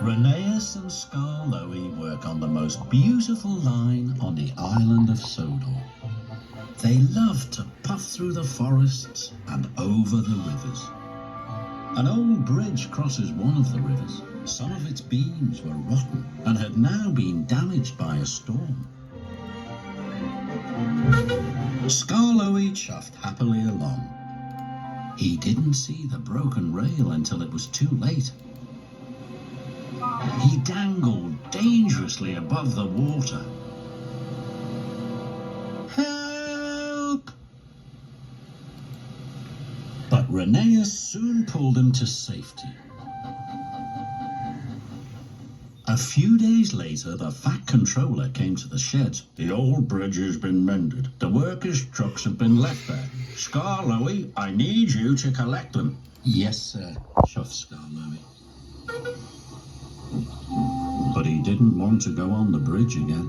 Rheneas and Skarloey work on the most beautiful line on the island of Sodor. They love to puff through the forests and over the rivers. An old bridge crosses one of the rivers. Some of its beams were rotten and had now been damaged by a storm. Skarloey chuffed happily along. He didn't see the broken rail until it was too late. He dangled dangerously above the water. Help! But Rheneas soon pulled him to safety. A few days later, the Fat Controller came to the sheds. The old bridge has been mended. The workers' trucks have been left there. Skarloey, I need you to collect them. Yes, sir, chuffed Skarloey. But he didn't want to go on the bridge again.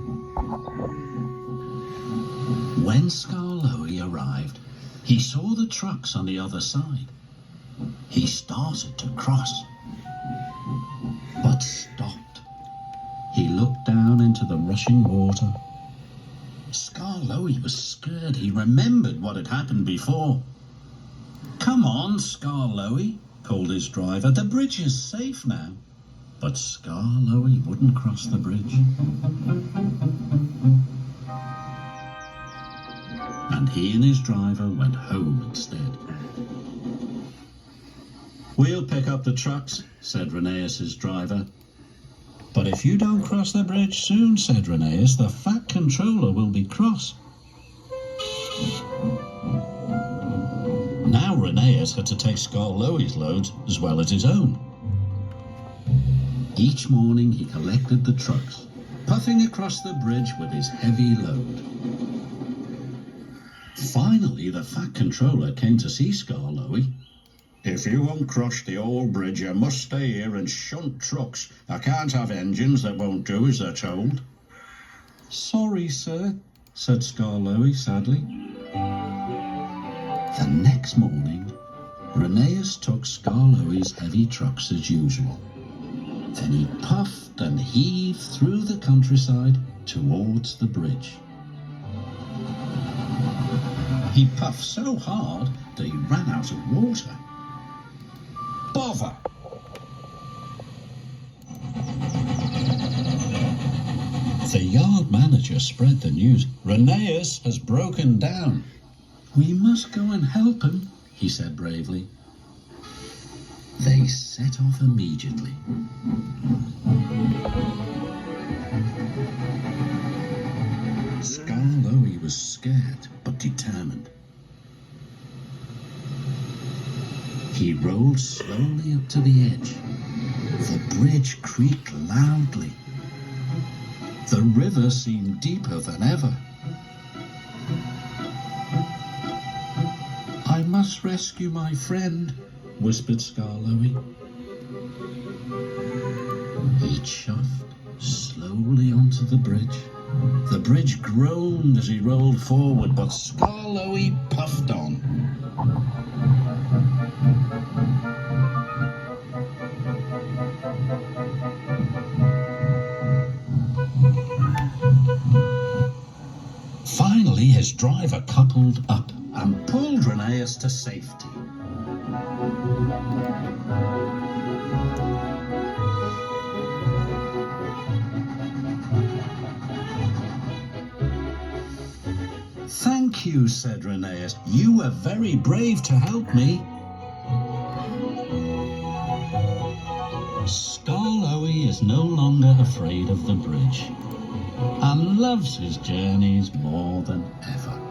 When Skarloey arrived, he saw the trucks on the other side. He started to cross, but stopped. He looked down into the rushing water. Skarloey was scared. He remembered what had happened before. Come on, Skarloey, called his driver. The bridge is safe now. But Skarloey wouldn't cross the bridge. And he and his driver went home instead. We'll pick up the trucks, said Rheneas's driver. But if you don't cross the bridge soon, said Rheneas, the Fat Controller will be cross. Now Rheneas had to take Skarloey's loads as well as his own. Each morning he collected the trucks, puffing across the bridge with his heavy load. Finally, the Fat Controller came to see Skarloey. If you won't cross the old bridge, you must stay here and shunt trucks. I can't have engines that won't do as they're told. Sorry, sir, said Skarloey sadly. The next morning, Rheneas took Skarloey's heavy trucks as usual. Then he puffed and heaved through the countryside towards the bridge. He puffed so hard that he ran out of water. Bother! The yard manager spread the news. Rheneas has broken down. We must go and help him, he said bravely. They set off immediately. Skarloey was scared but determined. He rolled slowly up to the edge. The bridge creaked loudly. The river seemed deeper than ever. I must rescue my friend, whispered Skarloey. He chuffed slowly onto the bridge. The bridge groaned as he rolled forward, but Skarloey puffed on. Finally, his driver coupled up and pulled Rheneas to safety. Thank you, said Rheneas. You were very brave to help me. Skarloey is no longer afraid of the bridge and loves his journeys more than ever.